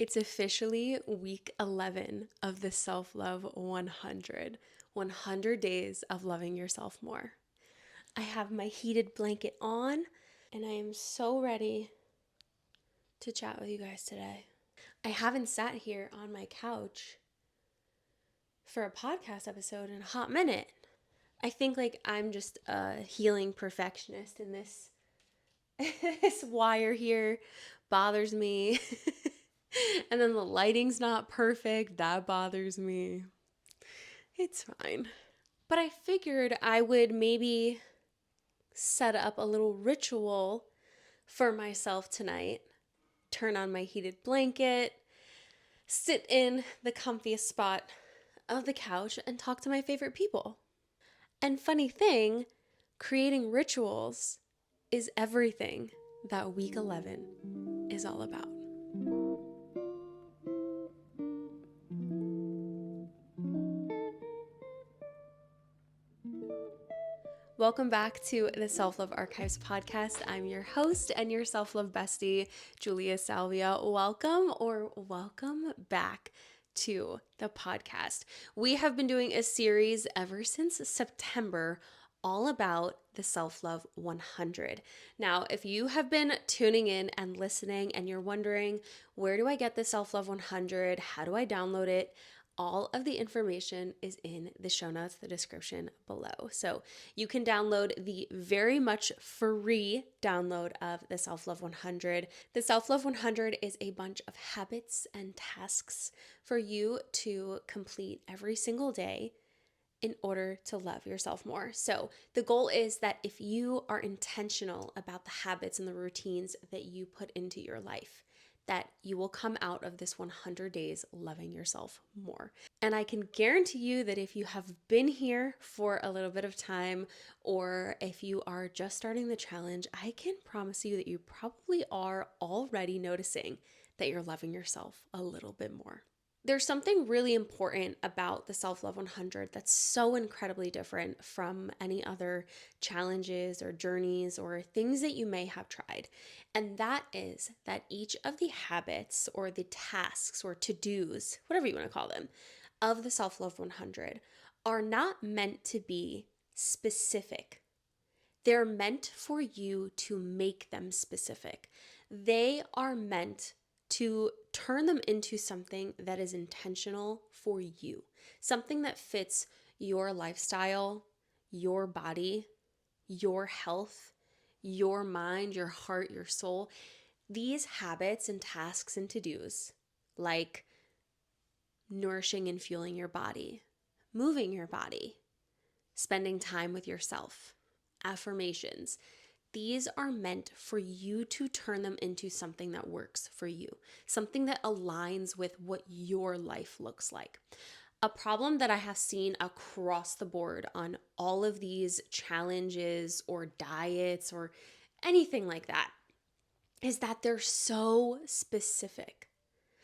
It's officially week 11 of the Self-Love 100. 100 days of loving yourself more. I have my heated blanket on, and I am so ready to chat with you guys today. I haven't sat here on my couch for a podcast episode in a hot minute. I think I'm just a healing perfectionist, and this this wire here bothers me. And then the lighting's not perfect. That bothers me. It's fine. But I figured I would maybe set up a little ritual for myself tonight. Turn on my heated blanket, sit in the comfiest spot of the couch, and talk to my favorite people. And funny thing, creating rituals is everything that week 11 is all about. Welcome back to the Self-Love Archives podcast. I'm your host and your self-love bestie, Julia Salvia. Welcome back to the podcast. We have been doing a series ever since September all about the Self-Love 100. Now, if you have been tuning in and listening and you're wondering, where do I get the Self-Love 100? How do I download it? All of the information is in the show notes, the description below. So you can download the very much free download of the Self-Love 100. The Self-Love 100 is a bunch of habits and tasks for you to complete every single day in order to love yourself more. So the goal is that if you are intentional about the habits and the routines that you put into your life, that you will come out of this 100 days loving yourself more. And I can guarantee you that if you have been here for a little bit of time, or if you are just starting the challenge, I can promise you that you probably are already noticing that you're loving yourself a little bit more. There's something really important about the Self-Love 100 that's so incredibly different from any other challenges or journeys or things that you may have tried. And that is that each of the habits or the tasks or to-dos, whatever you want to call them, of the Self-Love 100 are not meant to be specific. They're meant for you to make them specific. They are meant to turn them into something that is intentional for you, something that fits your lifestyle, your body, your health, your mind, your heart, your soul. These habits and tasks and to-dos, like nourishing and fueling your body, moving your body, spending time with yourself, affirmations, these are meant for you to turn them into something that works for you, something that aligns with what your life looks like. A problem that I have seen across the board on all of these challenges or diets or anything like that is that they're so specific.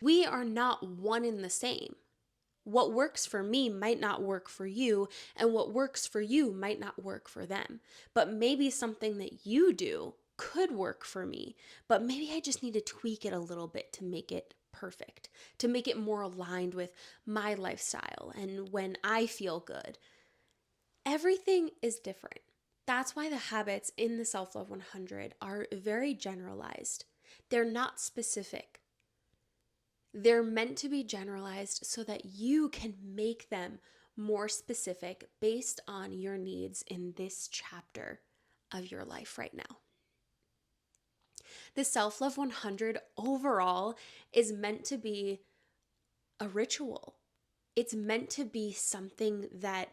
We are not one and the same. What works for me might not work for you, and what works for you might not work for them. But maybe something that you do could work for me, but maybe I just need to tweak it a little bit to make it perfect, to make it more aligned with my lifestyle and when I feel good. Everything is different. That's why the habits in the Self-Love 100 are very generalized. They're not specific. They're meant to be generalized so that you can make them more specific based on your needs in this chapter of your life right now. The Self-Love 100 overall is meant to be a ritual. It's meant to be something that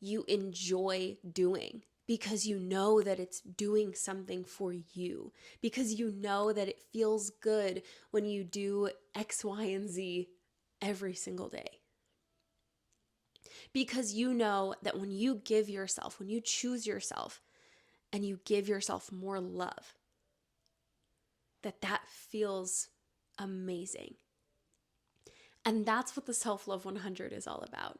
you enjoy doing because you know that it's doing something for you, because you know that it feels good when you do X, Y, and Z every single day. Because you know that when you give yourself, when you choose yourself and you give yourself more love, that feels amazing. And that's what the Self-Love 100 is all about.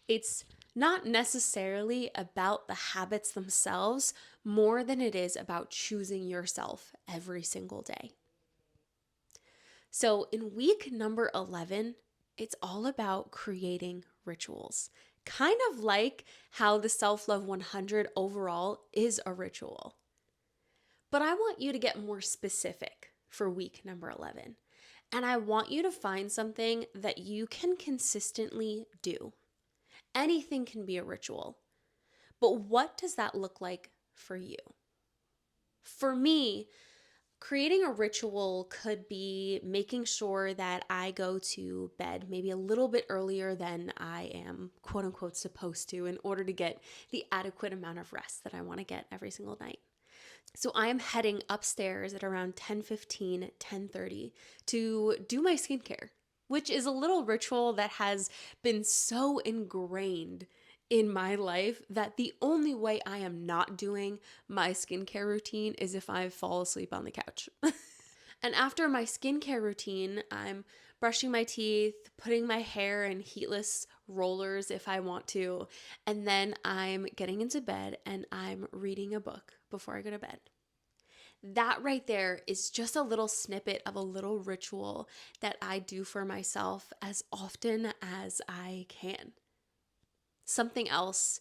It's not necessarily about the habits themselves more than it is about choosing yourself every single day. So in week number 11, it's all about creating rituals, kind of like how the Self Love 100 overall is a ritual. But I want you to get more specific for week number 11. And I want you to find something that you can consistently do. Anything can be a ritual. But what does that look like for you? For me, creating a ritual could be making sure that I go to bed maybe a little bit earlier than I am quote unquote supposed to in order to get the adequate amount of rest that I want to get every single night. So I am heading upstairs at around 10:15, 10:30 to do my skincare, which is a little ritual that has been so ingrained in my life that the only way I am not doing my skincare routine is if I fall asleep on the couch. And after my skincare routine, I'm brushing my teeth, putting my hair in heatless rollers if I want to, and then I'm getting into bed and I'm reading a book before I go to bed. That right there is just a little snippet of a little ritual that I do for myself as often as I can. Something else,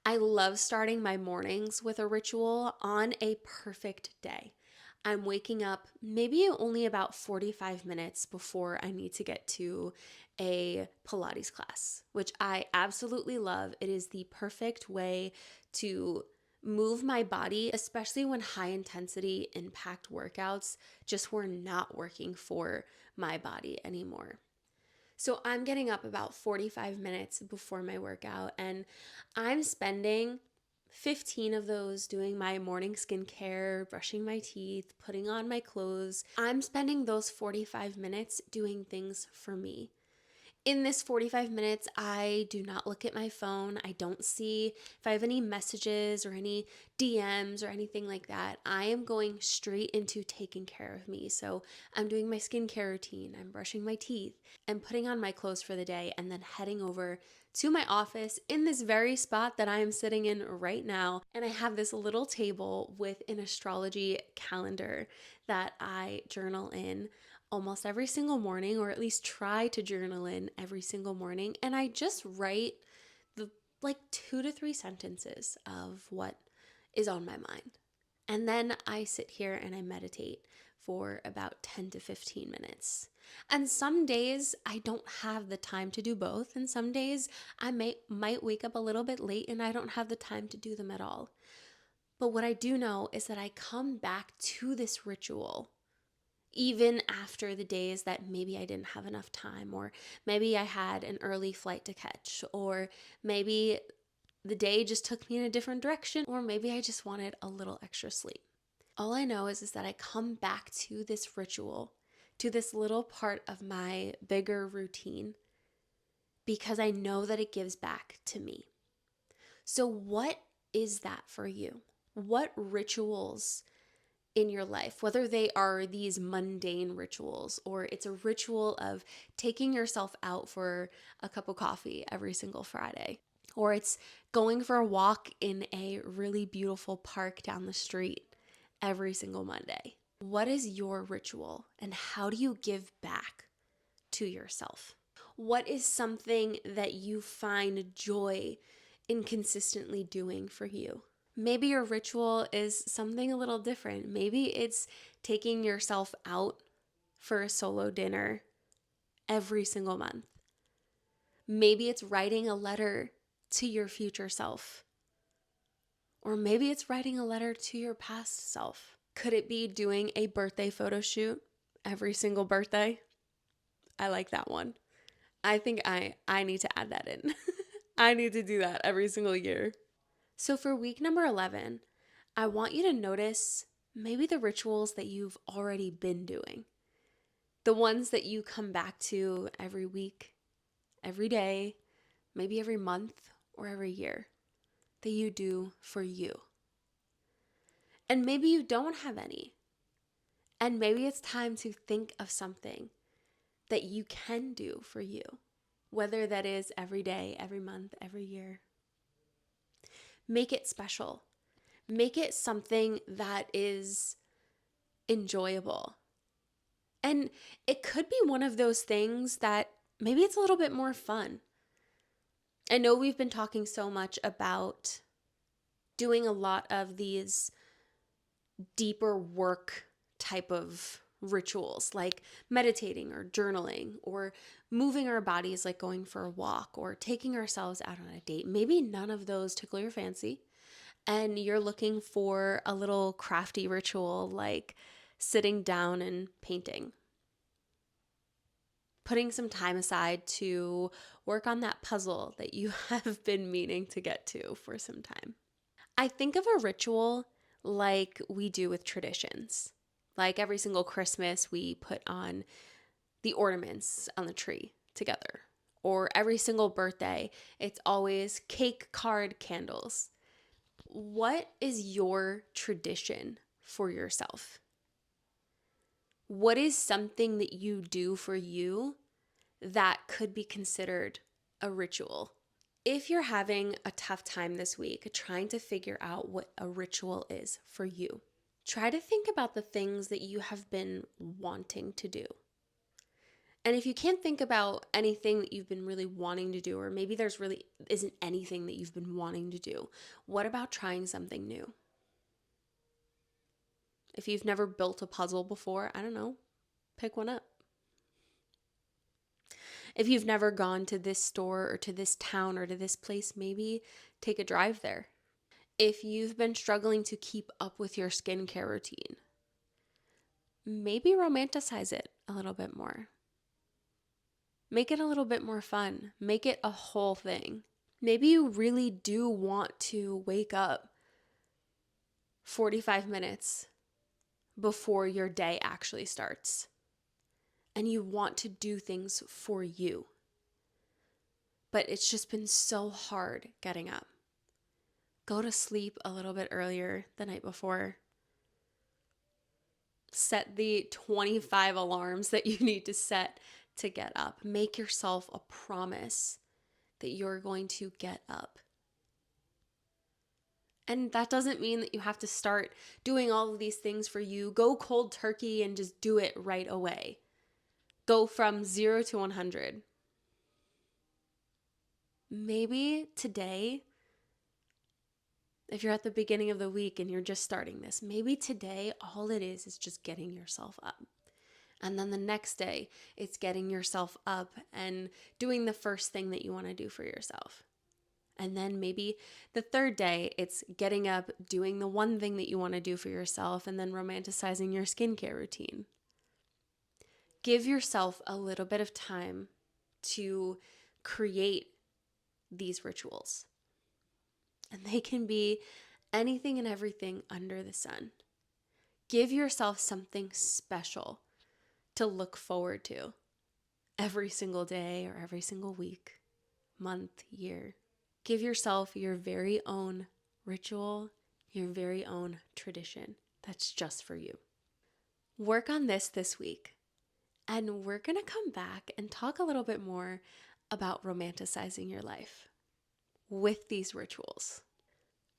I love starting my mornings with a ritual on a perfect day. I'm waking up maybe only about 45 minutes before I need to get to a Pilates class, which I absolutely love. It is the perfect way to move my body, especially when high intensity impact workouts just were not working for my body anymore. So I'm getting up about 45 minutes before my workout, and I'm spending 15 of those doing my morning skincare, brushing my teeth, putting on my clothes. I'm spending those 45 minutes doing things for me. In this 45 minutes, I do not look at my phone. I don't see if I have any messages or any DMs or anything like that. I am going straight into taking care of me. So I'm doing my skincare routine, I'm brushing my teeth, and putting on my clothes for the day, and then heading over to my office in this very spot that I am sitting in right now. And I have this little table with an astrology calendar that I journal in almost every single morning, or at least try to journal in every single morning. And I just write the 2 to 3 sentences of what is on my mind. And then I sit here and I meditate for about 10 to 15 minutes. And some days I don't have the time to do both. And some days I might wake up a little bit late and I don't have the time to do them at all. But what I do know is that I come back to this ritual even after the days that maybe I didn't have enough time, or maybe I had an early flight to catch, or maybe the day just took me in a different direction, or maybe I just wanted a little extra sleep. All I know is that I come back to this ritual, to this little part of my bigger routine, because I know that it gives back to me. So what is that for you? What rituals in your life, whether they are these mundane rituals or it's a ritual of taking yourself out for a cup of coffee every single Friday, or it's going for a walk in a really beautiful park down the street every single Monday. What is your ritual and how do you give back to yourself? What is something that you find joy in consistently doing for you? Maybe your ritual is something a little different. Maybe it's taking yourself out for a solo dinner every single month. Maybe it's writing a letter to your future self. Or maybe it's writing a letter to your past self. Could it be doing a birthday photo shoot every single birthday? I like that one. I think I need to add that in. I need to do that every single year. So for week number 11, I want you to notice maybe the rituals that you've already been doing. The ones that you come back to every week, every day, maybe every month or every year that you do for you. And maybe you don't have any. And maybe it's time to think of something that you can do for you, whether that is every day, every month, every year. Make it special. Make it something that is enjoyable. And it could be one of those things that maybe it's a little bit more fun. I know we've been talking so much about doing a lot of these deeper work type of rituals, like meditating or journaling or moving our bodies, like going for a walk or taking ourselves out on a date. Maybe none of those tickle your fancy, and you're looking for a little crafty ritual like sitting down and painting, putting some time aside to work on that puzzle that you have been meaning to get to for some time. I think of a ritual like we do with traditions. Like every single Christmas, we put on the ornaments on the tree together. Or every single birthday, it's always cake, card, candles. What is your tradition for yourself? What is something that you do for you that could be considered a ritual? If you're having a tough time this week trying to figure out what a ritual is for you, try to think about the things that you have been wanting to do. And if you can't think about anything that you've been really wanting to do, or maybe there's really isn't anything that you've been wanting to do, what about trying something new? If you've never built a puzzle before, I don't know, pick one up. If you've never gone to this store or to this town or to this place, maybe take a drive there. If you've been struggling to keep up with your skincare routine, maybe romanticize it a little bit more. Make it a little bit more fun. Make it a whole thing. Maybe you really do want to wake up 45 minutes before your day actually starts. And you want to do things for you. But it's just been so hard getting up. Go to sleep a little bit earlier the night before. Set the 25 alarms that you need to set to get up. Make yourself a promise that you're going to get up. And that doesn't mean that you have to start doing all of these things for you. Go cold turkey and just do it right away. Go from 0 to 100. Maybe today, if you're at the beginning of the week and you're just starting this, maybe today all it is just getting yourself up. And then the next day, it's getting yourself up and doing the first thing that you want to do for yourself. And then maybe the third day, it's getting up, doing the one thing that you want to do for yourself, and then romanticizing your skincare routine. Give yourself a little bit of time to create these rituals. And they can be anything and everything under the sun. Give yourself something special to look forward to every single day or every single week, month, year. Give yourself your very own ritual, your very own tradition that's just for you. Work on this week, and we're going to come back and talk a little bit more about romanticizing your life with these rituals.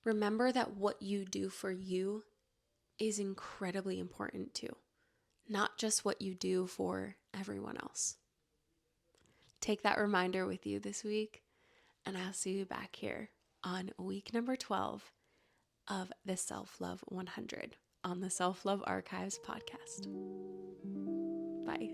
Remember that what you do for you is incredibly important too, not just what you do for everyone else. Take that reminder with you this week, and I'll see you back here on week number 12 of the Self-Love 100 on the Self-Love Archives podcast. Bye.